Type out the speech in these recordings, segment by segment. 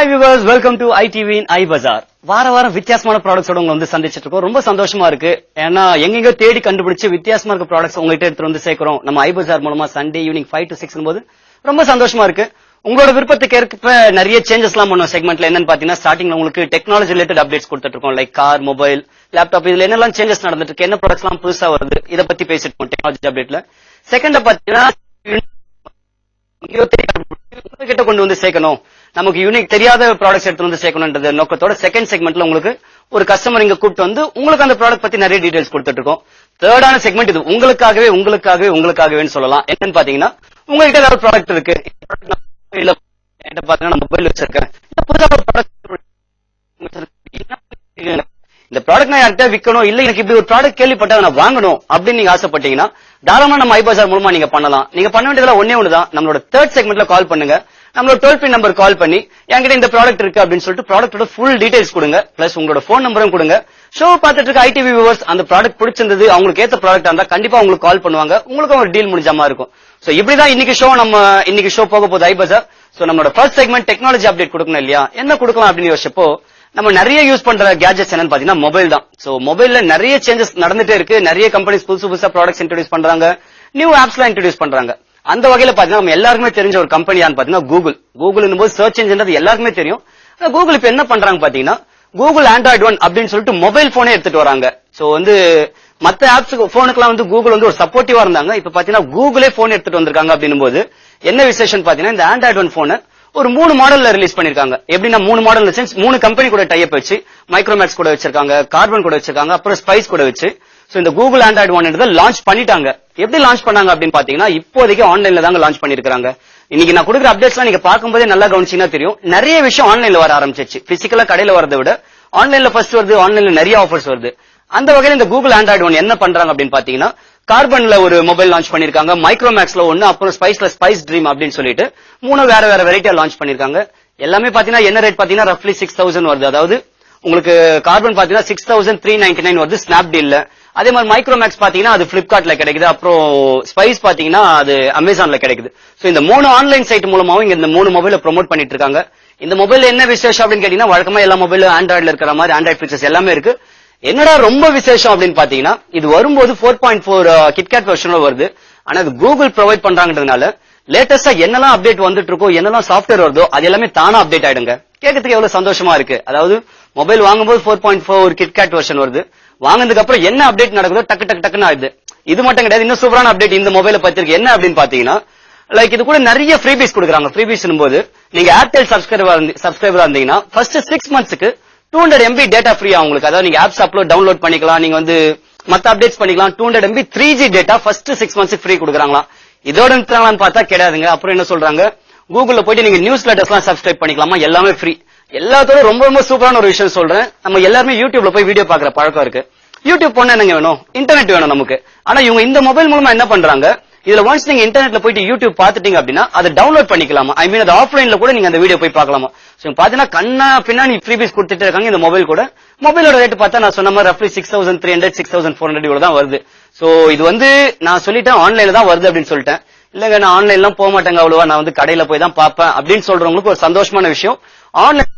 Hi viewers, welcome to ITV in iBazaar. வாரம் வித்தியாசமான ப்ராடக்ட்ஸோட உங்களை வந்து சந்திச்சிட்டு இருக்கோம். ரொம்ப சந்தோஷமா இருக்கு. ஏன்னா எங்கெங்க தேடி கண்டுபிடிச்சு வித்தியாசமா இருக்க ப்ராடக்ட்ஸ் உங்ககிட்ட எடுத்து வந்து சேர்க்கிறோம் நம்ம iBazaar மூலமா. சண்டே ஈவினிங் 5 to 6 போது ரொம்ப சந்தோஷமா இருக்கு. உங்களோட விருப்பத்துக்கு ஏற்ப நிறைய சேஞ்சஸ் எல்லாம் பண்ணுவோம். செக்மெண்ட்ல என்னன்னு பாத்தீங்கன்னா, ஸ்டார்டிங்ல உங்களுக்கு டெக்னாலஜி ரிலேட்டட் அப்டேட்ஸ் கொடுத்துட்டு இருக்கோம். லைக் கார், மொபைல், லேப்டாப், இதுல என்னெல்லாம் சேஞ்சஸ் நடந்துட்டு இருக்கு, என்ன ப்ராடக்ட்ஸ் எல்லாம் புதுசா வருது, இதை பத்தி பேசிட்டு இருக்கோம் டெக்னாலஜி அப்டேட்ல. செகண்ட் பாத்தீங்கன்னா, கிட்ட கொண்டு வந்து சேர்க்கணும், நமக்கு யூனிக் தெரியாத ப்ராடக்ட்ஸ் எடுத்து வந்து சேர்க்கணும்ன்றது நோக்கத்தோட செகண்ட் செக்மெண்ட்ல உங்களுக்கு ஒரு கஸ்டமர் இங்க கூப்பிட்டு வந்து உங்களுக்கு அந்த ப்ராடக்ட் பத்தி நிறைய டீடைல்ஸ் கொடுத்துட்டு இருக்கோம். தேர்டான செக்மெண்ட் இது உங்களுக்காகவே சொல்லலாம். என்னன்னு பாத்தீங்கன்னா, உங்ககிட்ட ஏதாவது ப்ராடக்ட் இருக்கு, இல்ல பாத்தீங்கன்னா மொபைல் வச்சிருக்கேன், இந்த ப்ராடக்ட் நான் யார்கிட்ட விற்கணும், இல்ல எனக்கு இப்படி ஒரு ப்ராடக்ட் கேள்விப்பட்டா நான் வாங்கணும் அப்படின்னு நீங்க ஆசைப்பட்டீங்கன்னா தாராளமா நம்ம iBazaar மூலமா நீங்க பண்ணலாம். நீங்க பண்ண வேண்டியதுல ஒண்ணுதான், நம்மளோட தேர்ட் செக்மெண்ட்ல கால் பண்ணுங்க. நம்மளோட டோல் ஃப்ரீ நம்பர் கால் பண்ணி என்கிட்ட இந்த ப்ராடக்ட் இருக்கு அப்படின்னு சொல்லிட்டு ப்ராடக்ட்டோட ஃபுல் டீடைல்ஸ் கொடுங்க. பிளஸ் உங்களோட போன் நம்பரும் கொடுங்க. ஷோ பார்த்துட்டு இருக்க ஐடிவி வியூவர்ஸ் அந்த ப்ராடக்ட் பிடிச்சிருந்தது, அவங்களுக்கு ஏத்த ப்ராடக்ட் இருந்தா கண்டிப்பா உங்களுக்கு கால் பண்ணுவாங்க. உங்களுக்கு ஒரு டீல் முடிஞ்ச மாதிரி இருக்கும். சோ இப்படிதான் இன்னைக்கு ஷோ போக போகுது iBazaar. சோ நம்மளோட ஃபர்ஸ்ட் செக்மெண்ட் டெக்னாலஜி அப்டேட் கொடுக்கணும் இல்லையா, என்ன கொடுக்கலாம் அப்படின்னு யோசிச்சப்போ நம்ம நிறைய யூஸ் பண்ற கேஜெட்ஸ் என்னன்னு பாத்தீங்கன்னா மொபைல் தான். சோ மொபைல்ல நிறைய சேஞ்சஸ் நடந்துட்டே இருக்கு. நிறைய கம்பெனிஸ் புதுசா ப்ராடக்ட்ஸ் இன்ட்ரோடியூஸ் பண்றாங்க, நியூ ஆப்ஸ்லாம் இன்ட்ரோடியூஸ் பண்றாங்க. அந்த வகையில பாத்தீங்கன்னா நம்ம எல்லாருக்குமே தெரிஞ்ச ஒரு கம்பெனியான்னு பாத்தீங்கன்னா கூகுள் போது சர்ச் இன்ஜின் எல்லாருக்குமே தெரியும். கூகுள் இப்ப என்ன பண்றாங்க பாத்தீங்கன்னா, கூகுள் ஆண்ட்ராய்டு 1 அப்படின்னு சொல்லிட்டு மொபைல் போனே எடுத்துட்டு வராங்க. சோ மத்த ஆப்ஸ் போனுக்குலாம் கூகுள் ஒரு சப்போர்ட்டிவா இருந்தாங்க. இப்ப பாத்தீங்கன்னா கூகுளே போன் எடுத்துட்டு வந்திருக்காங்க. அப்படின்னும் போது என்ன விசேஷம் பாத்தீங்கன்னா, இந்த ஆண்ட்ராய்டு 1 போன் ஒரு 3 மாடல்ல ரிலீஸ் பண்ணிருக்காங்க. எப்படின்னா 3 மாடல் 3 கம்பெனி கூட டைப் வச்சு, மைக்ரோமேக்ஸ் கூட வச்சிருக்காங்க, கார்பன் கூட வச்சிருக்காங்க, அப்புறம் ஸ்பைஸ் கூட வச்சு. சோ இந்த கூகுள் ஆண்ட்ராய்டு 1 லான்ச் பண்ணிட்டாங்க. எப்படி லான்ச் பண்ணாங்க அப்படின்னு பாத்தீங்கன்னா, இப்போதைக்கு ஆன்லைன்ல தாங்க லான்ச் பண்ணிருக்காங்க. இன்னைக்கு நான் கொடுக்குற அப்டேட்ஸ்லாம் நீங்க பார்க்கும்போதே நல்லா கவனிச்சீங்கன்னா தெரியும், நிறைய விஷயம் ஆன்லைன்ல வர ஆரம்பிச்சிச்சு. பிசிக்கலா கடையில வரதை விட ஆன்லைன்ல ஃபர்ஸ்ட் வருது, ஆன்லைன்ல நிறைய ஆஃபர்ஸ் வருது. அந்த வகையில இந்த கூகுள் ஆண்ட்ராய்டு 1 என்ன பண்றாங்க அப்படின்னு பாத்தீங்கன்னா, கார்பன்ல ஒரு மொபைல் லான்ச் பண்ணிருக்காங்க, மைக்ரோமேக்ஸ்ல ஒன்னு, அப்புறம் ஸ்பைஸ்ல ஸ்பைஸ் ட்ரீம் அப்படின்னு சொல்லிட்டு 3 வேற வெரைட்டியா லான்ச் பண்ணிருக்காங்க. எல்லாமே பாத்தீங்கன்னா என்ன ரேட் பாத்தீங்கன்னா ரஃப்லி 6000 வருது. அதாவது உங்களுக்கு கார்பன் பாத்தீங்கன்னா 6399 வருது ஸ்னாப்டீல்ல. அதே மாதிரி மைக்ரோமேக்ஸ் பாத்தீங்கன்னா அது பிளிப்கார்ட்ல கிடைக்குது, அப்புறம் ஸ்பைஸ் பாத்தீங்கன்னா அது அமேசான்ல கிடைக்குது. சோ இந்த 3 ஆன்லைன் சைட் மூலமாவும் இங்க இந்த 3 மொபைல ப்ரோமோட் பண்ணிட்டு இருக்காங்க. இந்த மொபைல் என்ன விசேஷம் அப்படின்னு கேட்டீங்கன்னா, வழக்கமா எல்லா மொபைலும் ஆண்ட்ராய்டுல இருக்கிற மாதிரி ஆண்ட்ராய்டு ஃபீச்சர்ஸ் எல்லாமே இருக்கு. என்னடா ரொம்ப விசேஷம் அப்படின்னு பாத்தீங்கன்னா, இது வரும்போது 4.4 கிட்கேட் வெர்ஷன்ல வருது. ஆனா அது கூகுள் ப்ரொவைட் பண்றாங்கன்றதுனால லேட்டஸ்டா என்னெல்லாம் அப்டேட் வந்துட்டு இருக்கோ, என்னெல்லாம் சாஃப்ட்வேர் வருதோ அது எல்லாமே தானா அப்டேட் ஆயிடுங்க. கேட்கறதுக்கு எவ்வளவு சந்தோஷமா இருக்கு. அதாவது மொபைல் வாங்கும்போது 4.4 கிட்கேட் வெர்ஷன் வருது, வாங்கினதுக்கு அப்புறம் என்ன அப்டேட் நடக்குதோ டக்குன்னு ஆயிடுது. இது மட்டும் கிடையாது, இன்னும் சூப்பரான அப்டேட் இந்த மொபைல பத்தி இருக்கு. என்ன அப்படின்னு பாத்தீங்கன்னா, லைக் இது கூட நிறைய ஃப்ரீபீஸ் கொடுக்குறாங்க. ஃப்ரீபீஸ் போது நீங்க ஏர்டெல் சப்ஸ்கிரைபரா இருந்தீங்கன்னா ஃபர்ஸ்ட் 6 மந்த்ஸ்க்கு 200 MB டேட்டா ஃப்ரீ உங்களுக்கு. அதாவது நீங்க ஆப்ஸ் டவுன்லோட் பண்ணிக்கலாம், நீங்க மத்த அப்டேட்ஸ் பண்ணிக்கலாம். 200 MB 3G data first 6 months free கொடுக்குறாங்களாம். இதோட நிறுத்தாங்களான்னு பார்த்தா கிடையாதுங்க. அப்புறம் என்ன சொல்றாங்க, கூகுள்ல போயிட்டு நீங்க நியூஸ் லெட்டர்ஸ் எல்லாம் சப்ஸ்கிரைப் பண்ணிக்கலாமா, எல்லாமே ஃப்ரீ. எல்லாத்தோட ரொம்ப சூப்பரான ஒரு விஷயம் சொல்றேன். நம்ம எல்லாருமே யூடியூப்ல போய் வீடியோ பாக்குற பழக்கம் இருக்கு. யூடியூப் போனா என்னங்க வேணும், இன்டர்நெட் வேணும் நமக்கு. ஆனா இவங்க இந்த மொபைல் மூலமா என்ன பண்றாங்க, இதுல ஒன்ஸ் நீங்க இன்டர்நெட்ல போயிட்டு யூடியூப் பாத்துட்டீங்க அப்படின்னா அதை டவுன்லோட் பண்ணிக்கலாமா. ஐ மீன் அது ஆஃப்லைன்ல கூட நீங்க அந்த வீடியோ போய் பார்க்கலாமா. சோ பாத்தீங்கன்னா கண்ணா பின்னாடி ஃப்ரீபீஸ் கொடுத்துட்டு இருக்காங்க இந்த மொபைல் கூட. மொபைலோட ரேட் பார்த்தா நான் சொன்ன மாதிரி ரஃப்லி 6300 6400 இவ்வளவு தான் வருது. சோ இது நான் சொல்லிட்டேன் ஆன்லைன்ல தான் வருது அப்படின்னு சொல்லிட்டேன். இல்லங்க நான் ஆன்லைன்லாம் போக மாட்டேங்க அவ்வளவா, நான் கடையில போய் தான் பார்ப்பேன் அப்படின்னு சொல்றவங்களுக்கு ஒரு சந்தோஷமான விஷயம், ஆன்லைன்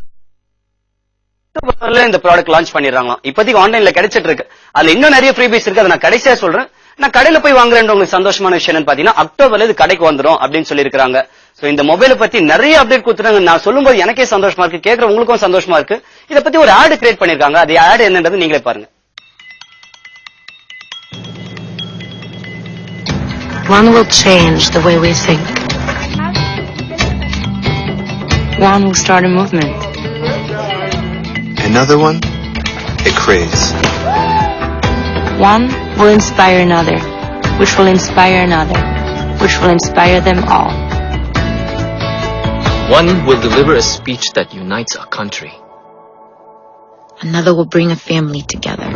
இந்த ப்ராடக்ட் லான்ச் பண்ணிடுறாங்களாம். இப்போதைக்கு ஆன்லைன்ல கிடைச்சிட்டு இருக்கு. அதுல இன்னும் நிறைய ஃப்ரீபீஸ் இருக்கு, அதை நான் கடைசியா சொல்றேன். நான் கடையில போய் வாங்குறேன். உங்களுக்கு சந்தோஷமான விஷயம் என்னன்னு பாத்தீங்கன்னா, அக்டோபர்ல இது கடைக்கு வந்துடும் அப்படின்னு சொல்லிருக்காங்க. சோ இந்த மொபைலை பத்தி நிறைய அப்டேட் கொடுத்துறாங்க. நான் சொல்லும்போது எனக்கே சந்தோஷமா இருக்கு, கேட்கற உங்களுக்கும் சந்தோஷமா இருக்கு. இதை பத்தி ஒரு ஆட் கிரியேட் பண்ணிருக்காங்க. அது ஆட் என்னன்றது நீங்களே பாருங்க. One will change the way we think. One will start a movement. Another one, a craze. One will inspire another, which will inspire another, which will inspire them all. One will deliver a speech that unites a country. Another will bring a family together.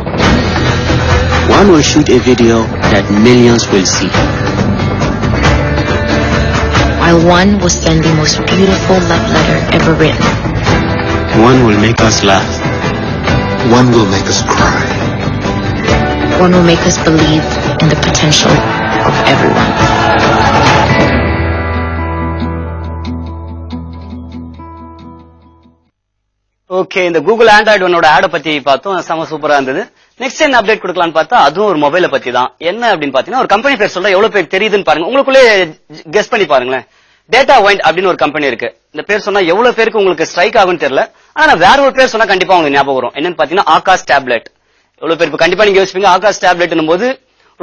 One will shoot a video that millions will see. While one will send the most beautiful love letter ever written. One will make us laugh. One will make us cry. One will make us believe in the potential of everyone. Okay, இந்த Google Android ஒன்னோட ஆட பத்தி பார்த்தோம், செம சூப்பரா இருந்தது. Next என்ன update கொடுக்கலாம்னு பார்த்தா அதுவும் ஒரு மொபைலை பத்தி தான். என்ன அப்படின்னு பாத்தீங்கன்னா, ஒரு கம்பெனி பேர் சொல்ற எவ்வளவு பேர் தெரியுதுன்னு பாருங்க, உங்களுக்குள்ளே கெஸ் பண்ணி பாருங்களேன். டேட்டா வைண்ட் அப்படின்னு ஒரு கம்பெனி இருக்கு. இந்த பேர் சொன்னா எவ்வளவு பேருக்கு உங்களுக்கு ஸ்ட்ரைக் ஆகும்னு தெரியல. ஆனா வேற ஒரு பேர் சொன்னா கண்டிப்பா உங்களுக்கு ஞாபகம் வரும். என்னன்னு பாத்தீங்கன்னா ஆகாஷ் டேப்லெட். எவ்வளவு பேர் இப்ப கண்டிப்பா நீங்க யோசிப்பீங்க, ஆகாஷ் டேப்லெட் போது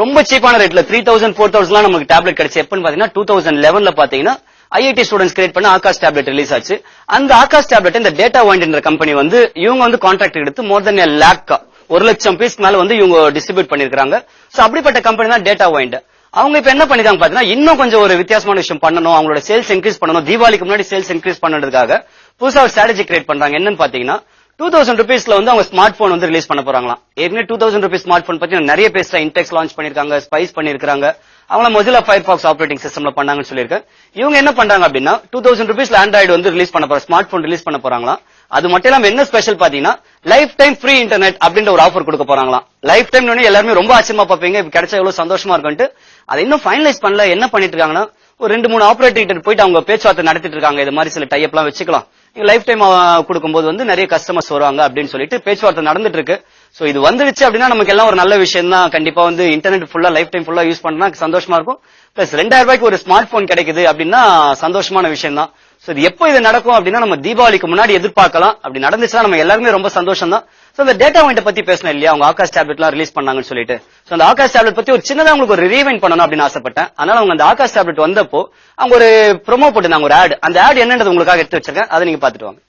ரொம்ப சீப்பான ரேட்ல 3000 4000 நமக்கு டேப்லெட் கிடைச்சு. எப்பன்னு பாத்தீங்கன்னா 2011ல பாத்தீங்கன்னா ஐஐடி ஸ்டூடெண்ட்ஸ் கிரியேட் பண்ண ஆகாஷ் டேப்லெட் ரிலீஸ் ஆச்சு. அந்த ஆகாஷ் டேப்லெட் இந்த டேட்டா வைண்ட் என்ற கம்பெனி வந்து இவங்க வந்து கான்ட்ராக்ட் எடுத்து மோர் தென் 1 lakh 1,00,000 பீஸ் மேல வந்து இவங்க டிஸ்ட்ரிபியூட் பண்ணிருக்காங்க. சோ அப்படிப்பட்ட கம்பெனி தான் டேட்டா வைண்ட். அவங்க இப்ப என்ன பண்ணிருக்காங்க பாத்தீங்கன்னா, இன்னும் கொஞ்சம் ஒரு வித்தியாசமான விஷயம் பண்ணணும், அவங்களோட சேல்ஸ் இன்க்ரீஸ் பண்ணணும், தீபாவளிக்கு முன்னாடி சேல்ஸ் இன்க்ரீஸ் பண்ணதுக்காக புதுசா ஒரு ஸ்ட்ராட்டஜி கிரியேட் பண்றாங்க. என்னன்னு பாத்தீங்கன்னா 2000 rupeesல வந்து அவங்க ஸ்மார்ட் போன் வந்து ரிலீஸ் பண்ண போறாங்களாம். ஏற்கனவே 2000 rupees ஸ்மார்ட் போன் பத்தி நான் நிறைய பேசுறேன். இன்டெக்ஸ் லான்ச் பண்ணிருக்காங்க, ஸ்பைஸ் பண்ணிருக்காங்க, அவங்கள மொசில்லா ஃபயர்பாக்ஸ் ஆப்பரேட்டிங் சிஸ்டம்ல பண்ணாங்கன்னு சொல்லியிருக்கேன். இவங்க என்ன பண்றாங்க அப்படின்னா 2000 rupeesல ஆண்ட்ராய்டு வந்து ரிலீஸ் பண்ண போறாங்க, ஸ்மார்ட் போன் ரிலீஸ் பண்ண போறாங்களாம். அது மட்டும் இல்லாம என்ன ஸ்பெஷல் பாத்தீங்கன்னா லைஃப் டைம் ஃப்ரீ இன்டர்நெட் அப்படின்ற ஒரு ஆஃபர் கொடுக்க போறாங்களாம். லைஃப் டைம் எல்லாருமே ரொம்ப ஆச்சரியமா பாப்பீங்க, இப்ப கிடைச்சா எவ்வளவு சந்தோஷமா இருக்குன்ட்டு. அதை இன்னும் ஃபைனலைஸ் பண்ணல. என்ன பண்ணிட்டு இருக்காங்கன்னா, ஒரு 2-3 ஆபரேட்டர் போயிட்டு அவங்க பேச்சுவார்த்தை நடத்திட்டு இருக்காங்க. இது மாதிரி சில டைப் எல்லாம் வச்சுக்கலாம், நீங்க லைஃப் டைம் கொடுக்கும்போது வந்து நிறைய கஸ்டமர்ஸ் வருவாங்க அப்படின்னு சொல்லிட்டு பேச்சுவார்த்தை நடந்துட்டு இருக்கு. சோ இது வந்துருச்சு அப்படின்னா நமக்கு எல்லாம் ஒரு நல்ல விஷயம் தான். கண்டிப்பா வந்து இன்டர்நெட் ஃபுல்லா லைஃப் டைம் ஃபுல்லா யூஸ் பண்ணா சந்தோஷமா இருக்கும். பிளஸ் 2000 ரூபாய்க்கு ஒரு ஸ்மார்ட் போன் கிடைக்குது அப்படின்னா சந்தோஷமான விஷயம் தான். சோ இது எப்போ இது நடக்கும் அப்படின்னா நம்ம தீபாவளிக்கு முன்னாடி எதிர்பார்க்கலாம். அப்படி நடந்துச்சுன்னா நம்ம எல்லாருமே ரொம்ப சந்தோஷம் தான். சோ இந்த டேட்டா வைண்ட் பத்தி பேசணும் இல்லையா, அவங்க ஆகாஷ் டேப்லெட் எல்லாம் ரிலீஸ் பண்ணாங்கன்னு சொல்லிட்டு. சோ அந்த ஆகாஷ் டேப்லெட் பத்தி ஒரு சின்னதா உங்களுக்கு ஒரு ரீவைண்ட் பண்ணணும் அப்படின்னு ஆசைப்பட்டேன். அதனால அவங்க அந்த ஆகாஷ் டேப்லெட் வந்தப்போ அவங்க ஒரு ப்ரோமோ போட்டுருந்தாங்க, ஒரு ஆட். அந்த ஆட் என்னன்றது உங்களுக்காக எடுத்து வச்சிருக்கேன், அதை நீங்க பாத்துட்டு வாங்க.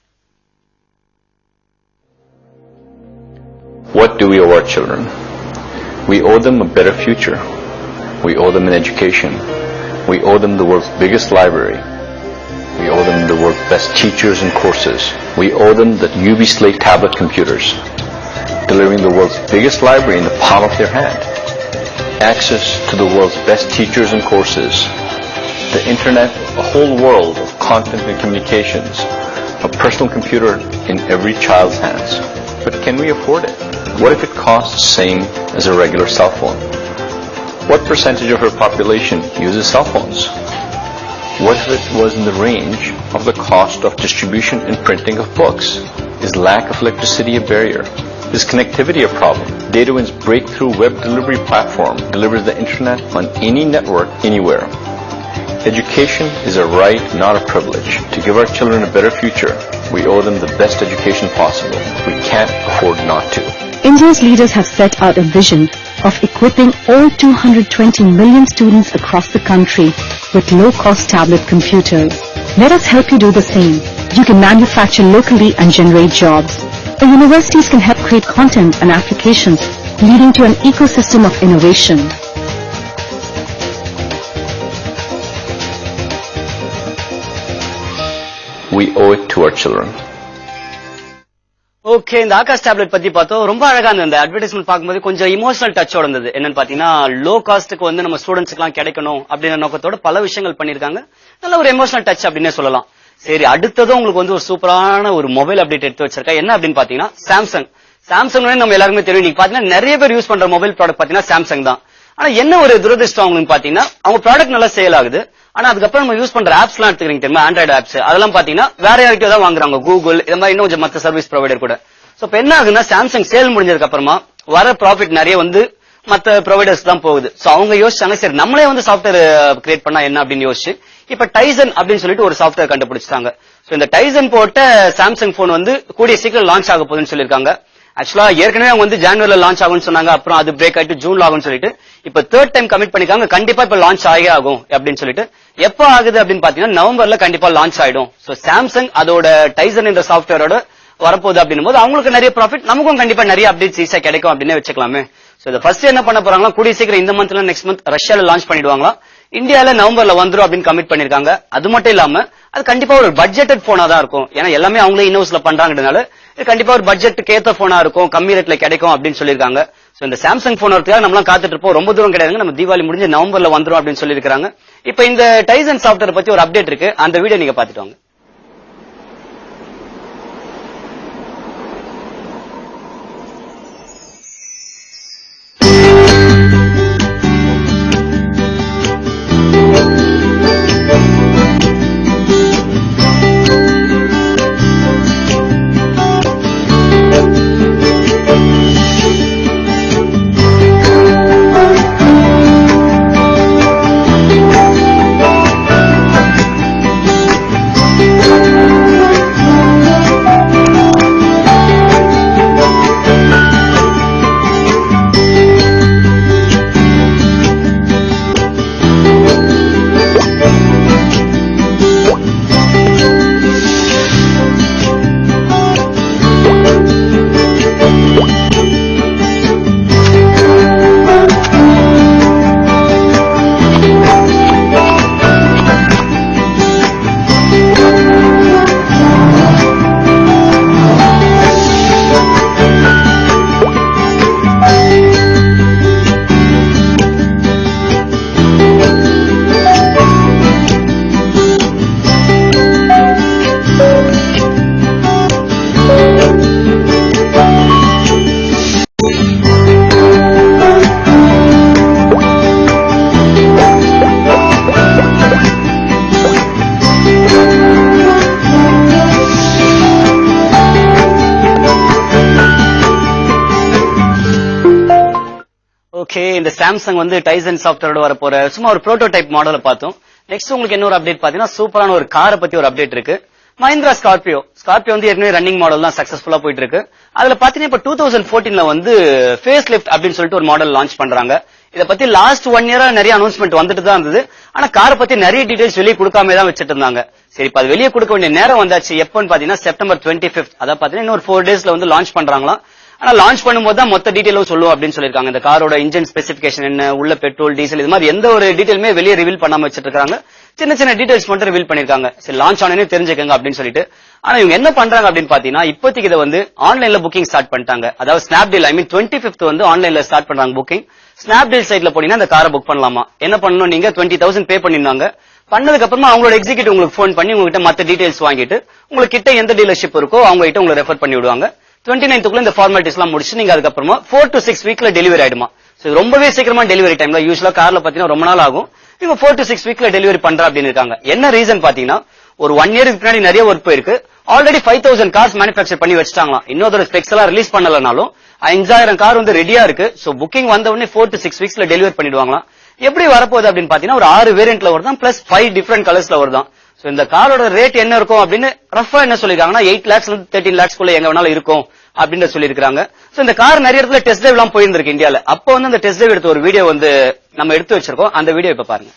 What do we owe our children? We owe them a better future. We owe them an education. We owe them the world's biggest library. We owe them the world's best teachers and courses. We owe them the UV Slate tablet computers, delivering the world's biggest library in the palm of their hand. Access to the world's best teachers and courses. The internet, a whole world of content and communications. A personal computer in every child's hands. But can we afford it? What if it costs the same as a regular cell phone? What percentage of our population uses cell phones? What if it was in the range of the cost of distribution and printing of books? Is lack of electricity a barrier? Is connectivity a problem? Datawind's breakthrough web delivery platform delivers the internet on any network, anywhere. Education is a right, not a privilege. To give our children a better future, we owe them the best education possible. We can't afford not to. India's leaders have set out a vision of equipping all 220 million students across the country with low-cost tablet computers. Let us help you do the same. You can manufacture locally and generate jobs. The universities can help create content and applications, leading to an ecosystem of innovation. We owe it to our children. Okay, இந்த Akash tablet பத்தி பார்த்தோம். ரொம்ப அழகா இருந்தது. Advertisement பார்க்கும்போது கொஞ்சம் emotional டச்சோட இருந்தது. என்னன்னு பாத்தீங்கன்னா லோ காஸ்ட்டுக்கு வந்து நம்ம ஸ்டூடெண்ட்ஸ்க்கு எல்லாம் கிடைக்கணும் அப்படின்ற நோக்கத்தோட பல விஷயங்கள் பண்ணிருக்காங்க. நல்ல ஒரு எமோஷனல் டச் அப்படின்னே சொல்லலாம். சரி, அடுத்ததும் உங்களுக்கு வந்து ஒரு சூப்பரான ஒரு மொபைல் அப்டேட் எடுத்து வச்சிருக்கேன். என்ன அப்படின்னு பாத்தீங்கன்னா சாம்சங். நம்ம எல்லாருமே தெரியும். நீங்க பாத்தீங்கன்னா நிறைய பேர் யூஸ் பண்ற மொபைல் ப்ராடக்ட் பாத்தீங்கன்னா சாம்சங் தான். ஆனா என்ன ஒரு துரதிருஷ்டம் அவங்களுக்கு பாத்தீங்கன்னா, அவங்க ப்ராடக்ட் நல்லா சேல் ஆகுது. ஆனா அதுக்கப்புறம் நம்ம யூஸ் பண்ற ஆப்ஸ் எல்லாம் எடுத்துக்கிறீங்க தெரியுமா, ஆண்ட்ராய்டு ஆப்ஸ், அதெல்லாம் பாத்தீங்கன்னா வேற யார்கிட்ட தான் வாங்குறாங்க, கூகுள் இந்த மாதிரி இன்னும் கொஞ்சம் மத்த சர்வீஸ் ப்ரொவைடர் கூட. சோ இப்ப என்ன ஆகுதுன்னா, சாம்சங் சேல் முடிஞ்சதுக்கு அப்புறமா வர ப்ராஃபிட் நிறைய வந்து மத்த ப்ரொவைடர்ஸ் தான் போகுது. சோ அவங்க யோசிச்சாங்க, சரி நம்மளே வந்து சாஃப்ட்வேர் கிரியேட் பண்ணா என்ன அப்படின்னு யோசிச்சு இப்ப டைசன் அப்படின்னு சொல்லிட்டு ஒரு சாஃப்ட்வேர் கண்டுபிடிச்சாங்க. சோ இந்த டைசன் போட்ட சாம்சங் போன் வந்து கூடிய சீக்கிரம் லான்ச் ஆக போகுதுன்னு சொல்லிருக்காங்க. ஆக்சுவலா ஏற்கனவே அவங்க வந்து ஜனவரில லான்ச் ஆகும்னு சொன்னாங்க. அப்புறம் அது பிரேக் ஆயிட்டு ஜூன்ல ஆகும்னு சொல்லிட்டு இப்ப 3rd டைம் கமிட் பண்ணிருக்காங்க. கண்டிப்பா இப்ப லான்ச் ஆகே ஆகும் அப்படின்னு சொல்லிட்டு. எப்ப ஆகுது அப்படின்னு பாத்தீங்கன்னா நவம்பர்ல கண்டிப்பா லான்ச் ஆயிடும். சோ சாம்சங் அதோட டைசன் என்ற சாஃப்ட்வேரோட வரப்போகுது அப்படின்னும் போது அவங்களுக்கு நிறைய ப்ராஃபிட், நமக்கும் கண்டிப்பா நிறைய அப்டேட்ஸ் ஈஸியா கிடைக்கும் அப்படின்னு வச்சுக்கலாமே. சோ இதை ஃபர்ஸ்ட் என்ன பண்ண போறாங்களா, கூடிய சீக்கிரம் இந்த மந்த்ல நெக்ஸ்ட் மந்த் ரஷ்யால லான்ச் பண்ணிடுவாங்களா, இந்தியால நவம்பர்ல வந்துரும் அப்படின்னு கமிட் பண்ணிருக்காங்க. அது மட்டும் இல்லாம அது கண்டிப்பா ஒரு பட்ஜெட்டட் போனா தான் இருக்கும். ஏன்னா எல்லாமே அவங்களே இன்ஹவுஸ்ல பண்றாங்கன்றதுனால இது கண்டிப்பா ஒரு பட்ஜெட்டுக்கு ஏத்த போனா இருக்கும், கம்மி ரேட்ல கிடைக்கும் அப்படின்னு சொல்லிருக்காங்க. சோ இந்த சாம்சங் போன் வரதுக்காக நம்மளாம் காத்துட்டு இருப்போம். ரொம்ப தூரம் கிடையாதுங்க, நம்ம தீபாவளி முடிஞ்சு நவம்பர்ல வந்துரும் அப்படின்னு சொல்லிருக்காங்க. இப்ப இந்த டைசன் சாஃப்ட்வேர் பத்தி ஒரு அப்டேட் இருக்கு, அந்த வீடியோ நீங்க பாத்துட்டு வாங்க. சாம்சங் வந்து டைசன் சாஃப்ட்வேரோட வர போற சும்மா ஒரு ப்ரோட்டோடைப் மாடலை பார்த்தோம். நெக்ஸ்ட் உங்களுக்கு என்ன ஒரு அப்டேட் பாத்தீங்கன்னா சூப்பரான ஒரு காரை பத்தி ஒரு அப்டேட் இருக்கு. மஹிந்திரா ஸ்கார்பியோ வந்து ஏற்கனவே ரன்னிங் மாடல் தான் சக்சஸ்ஃபுல்லா போயிட்டு இருக்கு. அதுல பாத்தீங்கன்னா இப்ப 2014ல வந்து ஃபேஸ் லிஃப்ட் அப்படின்னு சொல்லிட்டு ஒரு மாடல் லான்ச் பண்றாங்க. இத பத்தி லாஸ்ட் 1 இயரா நிறைய அனௌன்ஸ்மெண்ட் வந்துட்டு தான் இருந்தது. ஆனா காரை பத்தி நிறைய டீடைல்ஸ் வெளியே கொடுக்காம தான் வச்சிட்டு இருந்தாங்க. சரி இப்ப அது வெளியே கொடுக்க வேண்டிய நேரம் வந்தாச்சு. எப்பன்னு பாத்தீங்கன்னா செப்டம்பர் 25th, அதாவது பாத்தீங்கன்னா இன்னொரு 4 டேஸ்ல வந்து லான்ச் பண்றாங்களாம். ஆனா லான்ச் பண்ணும்போது தான் மொத்த டீடைலும் சொல்லுவோம் அப்படின்னு சொல்லிருக்காங்க. இந்த காரோட இன்ஜின் ஸ்பெசிபிகேஷன் என்ன, உள்ள பெட்ரோல் டீசல் இது மாதிரி எந்த ஒரு டீடைலுமே வெளியே ரிவீல் பண்ணாம வச்சிட்டு இருக்காங்க. சின்ன சின்ன டீடைல்ஸ் மட்டும் ரிவீல் பண்ணிருக்காங்க. சரி லான்ச் ஆனே தெரிஞ்சுக்கங்க அப்படின்னு சொல்லிட்டு. ஆனா இவங்க என்ன பண்றாங்க அப்படின்னு பாத்தீங்கன்னா இப்போதைக்கு இதை வந்து ஆன்லைன்ல புக்கிங் ஸ்டார்ட் பண்ணிட்டாங்க. அதாவது ஸ்னாப்டீல் 25th வந்து ஆன்லைன்ல ஸ்டார்ட் பண்றாங்க புக்கிங். ஸ்னாப்டீல் சைட்ல போனீங்கன்னா இந்த காரை புக் பண்ணலாமா. என்ன பண்ணணும், நீங்க 20,000 பே பண்ணிருந்தாங்க. பண்ணதுக்கு அப்புறமா அவங்களோட எக்ஸிக்யூட்டிவ் உங்களுக்கு போன் பண்ணி உங்ககிட்ட மத்த டீடைல்ஸ் வாங்கிட்டு உங்களுக்கு கிட்ட எந்த டீலர்ஷிப் இருக்கோ அவங்க கிட்ட உங்களை ரெஃபர் பண்ணி விடுவாங்க. 29th இந்த ஃபார்மாலிட்டிஸ் எல்லாம் முடிச்சு நீங்க அதுக்கப்புறமா 4 to 6 வீக்ல டெலிவரி ஆயிடுமா. ரொம்பவே சீக்கிரமா டெலிவரி டைம்ல யூஸ்வலா கார்ல பாத்தீங்கன்னா ரொம்ப நாள் ஆகும். இவங்க 4 to 6 வீக்ல டெலிவரி பண்றா அப்படின்னு இருக்காங்க. என்ன ரீசன் பாத்தீங்கன்னா ஒரு 1 இயருக்கு பின்னாடி நிறைய ஒர்க் போயிருக்கு. ஆல்ரெடி 5,000 கார்ஸ் மேனுஃபேக்சர் பண்ணி வச்சிட்டாங்களாம். இன்னொரு ஸ்பெக்ஸ் எல்லாம் ரிலீஸ் பண்ணலனாலும் 5,000 கார் வந்து ரெடியா இருக்கு. சோ புக்கிங் வந்த உடனே 4 to 6 வீக்ஸ்ல டெலிவரி பண்ணிடுவாங்களாம். எப்படி வரப்போகுது அப்படின்னு பாத்தீங்கன்னா ஒரு 6 வேரியன்ட்ல வருதான் பிளஸ் 5 டிஃபரெண்ட் கலர்ஸ்ல வருதான். சோ இந்த காரோட ரேட் என்ன இருக்கும் அப்படின்னு ரஃபா என்ன சொல்லிருக்காங்கன்னா 8 lakhs இருந்து 13 lakhs குள்ள எங்க வேணாலும் இருக்கும் அப்படின்னு சொல்லிருக்காங்க. சோ இந்த கார் நிறைய இடத்துல டெஸ்ட் டிரைவ் எல்லாம் போயிருந்திருக்கு இந்தியால. அப்போ வந்து அந்த டெஸ்ட் டிரைவ் எடுத்த ஒரு வீடியோ வந்து நம்ம எடுத்து வச்சிருக்கோம். அந்த வீடியோ இப்ப பாருங்க.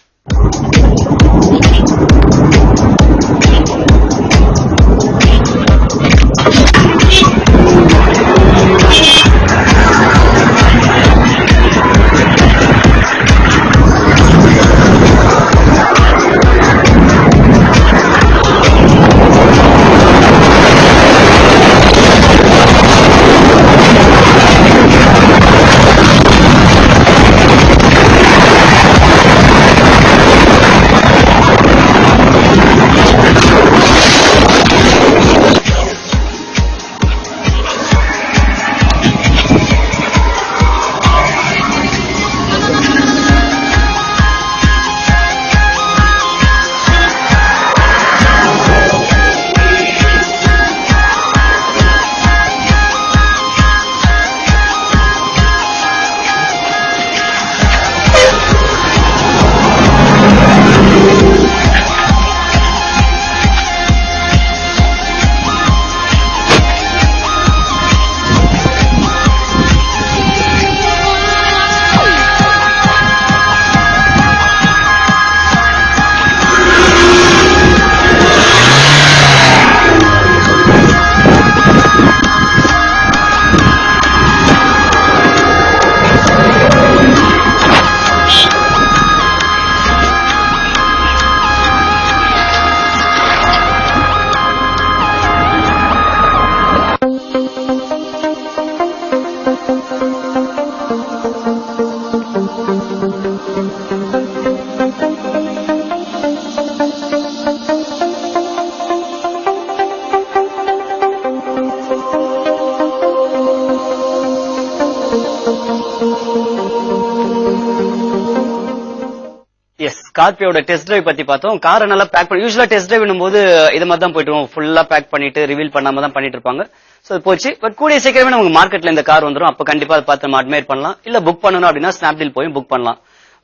ஸ்கார்பியோட டெஸ்ட் டிரைவ் பத்தி பார்த்தோம். காரை நல்லா பேக் பண்ணி யூஸ்வலா டெஸ்ட் டிரைவ் போது இது மாதிரி தான் போயிட்டு ஃபுல்லா பேக் பண்ணிட்டு ரிவீல் பண்ணாம தான் பண்ணிட்டு இருப்பாங்க. சோ போச்சு. பட் கூடிய சீக்கிரமே நமக்கு மார்க்கெட்ல இந்த கார் வந்துரும். அப்ப கண்டிப்பா அதை பார்த்து நம்ம அட்மையர் பண்ணலாம். இல்ல புக் பண்ணணும் அப்படின்னா ஸ்னாப்டீல் போய் புக் பண்ணலாம்.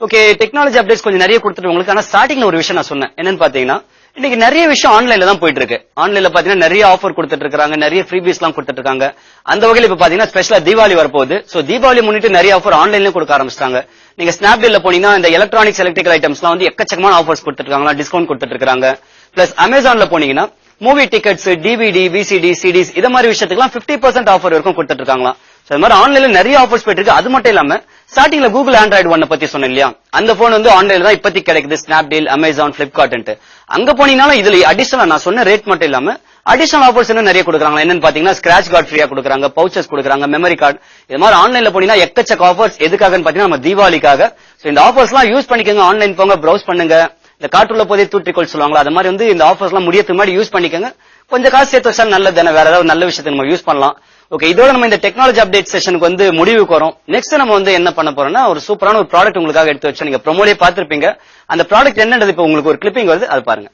ஓகே, டெக்னாலஜி அப்டேட்ஸ் கொஞ்சம் நிறைய கொடுத்துட்டு உங்களுக்கு. ஆனா ஸ்டார்டிங்ல ஒரு விஷயம் நான் சொன்னேன். என்னன்னு பாத்தீங்கன்னா இன்னைக்கு நிறைய விஷயம் ஆன்லைன்ல தான் போயிட்டு இருக்கு. ஆன்லைன்ல பாத்தீங்கன்னா நிறைய ஆஃபர் கொடுத்துட்டு இருக்காங்க, நிறைய ஃப்ரீபீஸ் எல்லாம் கொடுத்துட்டு இருக்காங்க. அந்த வகையில் இப்ப பாத்தீங்கன்னா ஸ்பெஷலா தீபாவளி வரப்போகுது. சோ தீபாவளி முன்னிட்டு நிறைய ஆஃபர் ஆன்லைன்ல கொடுக்க ஆரம்பிச்சிட்டாங்க. நீங்க ஸ்னாப்டீல்ல போனீங்கன்னா இந்த எலக்ட்ரானிக்ஸ் எலக்ட்ரிக்கல் ஐட்டம்ஸ் எல்லாம் வந்து எக்கச்சக்கமான ஆஃபர்ஸ் கொடுத்துட்டு இருக்காங்க, டிஸ்கவுண்ட் கொடுத்துட்டு இருக்காங்க. பிளஸ் அமேசான்ல போனீங்கன்னா movie tickets, DVD, VCD, CDs இது மாதிரி விஷயத்துக்குலாம் 50% ஆஃபர் வரைக்கும் கொடுத்துட்டு இருக்காங்களா. சோ இது மாதிரி ஆன்லைன்ல நிறைய ஆஃபர்ஸ் போயிட்டு இருக்கு. அது மட்டும் இல்லாம ஸ்டார்டிங்ல கூகுள் ஆண்ட்ராய்டு ஒன்ன பத்தி சொன்னேன் இல்லையா, அந்த போன் வந்து ஆன்லைன்ல தான் இப்போதைக்கு கிடைக்குது. Snapdeal, Amazon, Flipkart. அங்க போனீங்கன்னாலும் இதுல அடிஷனலா நான் சொன்ன ரேட் மட்டும் இல்லாம அடிஷனல் ஆஃபர்ஸ் என்ன நிறைய கொடுக்குறாங்க. என்னன்னு பாத்தீங்கன்னா ஸ்கிராச் கார்டு ஃப்ரீயா கொடுக்குறாங்க, பவுச்சஸ் கொடுக்குறாங்க, மெமரி கார்டு. இது மாதிரி ஆன்லைன்ல போனீங்கன்னா எக்கச்சக்க ஆஃபர்ஸ். எதுக்காகன்னு பாத்தீங்கன்னா நம்ம தீபாவளிக்காக. சோ இந்த ஆஃபர்ஸ் எல்லாம் யூஸ் பண்ணிக்கோங்க. ஆன்லைன் போங்க, ப்ரௌஸ் பண்ணுங்க. இந்த காட்டுள்ள போதே தூற்றிக்கொள் சொல்லுவாங்களா, அது மாதிரி வந்து இந்த ஆஃபர்ஸ் எல்லாம் முடியறதுக்கு முன்னாடி யூஸ் பண்ணிக்கோங்க. கொஞ்சம் காசு சேர்த்து வச்சா நல்லது தானே, வேற ஏதாவது நல்ல விஷயத்தை நம்ம யூஸ் பண்ணலாம். ஓகே, இதோட நம்ம இந்த டெக்னாலஜி அப்டேட் செஷனுக்கு வந்து முடிவுக்கு வரோம். நெக்ஸ்ட் நம்ம வந்து என்ன பண்ண போறோம்னா ஒரு சூப்பரான ஒரு ப்ராடக்ட் உங்களுக்காக எடுத்து வச்சோம். நீங்க ப்ரோமோலே பார்த்திருப்பீங்க. அந்த ப்ராடக்ட் என்னன்றது இப்ப உங்களுக்கு ஒரு கிளிப்பிங் வருது, அது பாருங்க.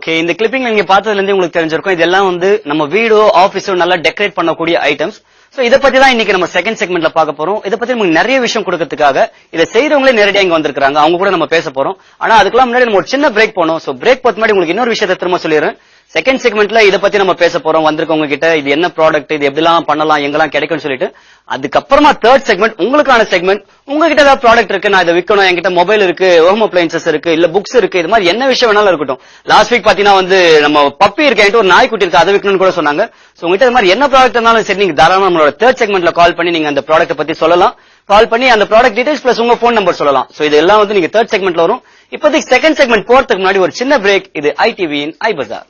ஓகே, இந்த கிளிப்பிங் நீங்க பார்த்ததுல இருந்து உங்களுக்கு தெரிஞ்சிருக்கும், இதெல்லாம் வந்து நம்ம வீடோ ஆபீஸோ நல்லா டெக்கரேட் பண்ணக்கூடிய ஐட்டம்ஸ். சோ இத பத்தி தான் இன்னைக்கு நம்ம செகண்ட் செக்மெண்ட்ல பார்க்க போறோம். இத பத்தி நமக்கு நிறைய விஷயம் கொடுக்கிறதுக்காக இதை செய்றவங்களே நேரடியா இங்க வந்திருக்காங்க, அவங்க கூட நம்ம பேச போறோம். ஆனா அதுக்கெல்லாம் முன்னாடி நம்ம ஒரு சின்ன பிரேக் போனோம். சோ பிரேக் போறது முன்னாடி உங்களுக்கு இன்னொரு விஷயத்தை திரும்ப சொல்லிடுறேன். செகண்ட் செக்மெண்ட்ல இத பத்தி நம்ம பேச போறோம், வந்திருக்கவங்க கிட்ட இது என்ன ப்ராடக்ட், இது எப்படிலாம் பண்ணலாம், எங்கெல்லாம் கிடைக்கும்னு சொல்லிட்டு. அதுக்கப்புறமா தேர்ட் செக்மெண்ட் உங்களுக்கான செக்மெண்ட். உங்ககிட்ட ஏதாவது ப்ராடக்ட் இருக்கு, நான் இதை விற்கணும், என்கிட்ட மொபைல் இருக்கு, ஹோம் அப்ளையன்சஸ் இருக்கு, இல்ல புக்ஸ் இருக்கு, இது மாதிரி என்ன விஷயம் வேணாலும் இருக்கட்டும். லாஸ்ட் வீக் பாத்தீங்கன்னா வந்து நம்ம பப்பி இருக்கு, என்கிட்ட ஒரு நாய்க்குட்டி இருக்கு, அதை விற்கணும்னு கூட சொன்னாங்க. சோ உங்ககிட்ட இது மாதிரி என்ன ப்ராடக்ட் இருந்தாலும் சரி, நீங்க தாராளமா நம்மளோட தேர்ட் செக்மெண்ட்ல கால் பண்ணி நீங்க அந்த ப்ராடக்ட் பத்தி சொல்லலாம். கால் பண்ணி அந்த ப்ராடக்ட் டீடைல்ஸ் பிளஸ் உங்க போன் நம்பர் சொல்லலாம். சோ இதெல்லாம் வந்து நீங்க தேர்ட் செக்மெண்ட்ல வரும். இப்போதைக்கு செகண்ட் செக்மெண்ட் போறதுக்கு முன்னாடி ஒரு சின்ன பிரேக். இது ITV இன் iBazaar.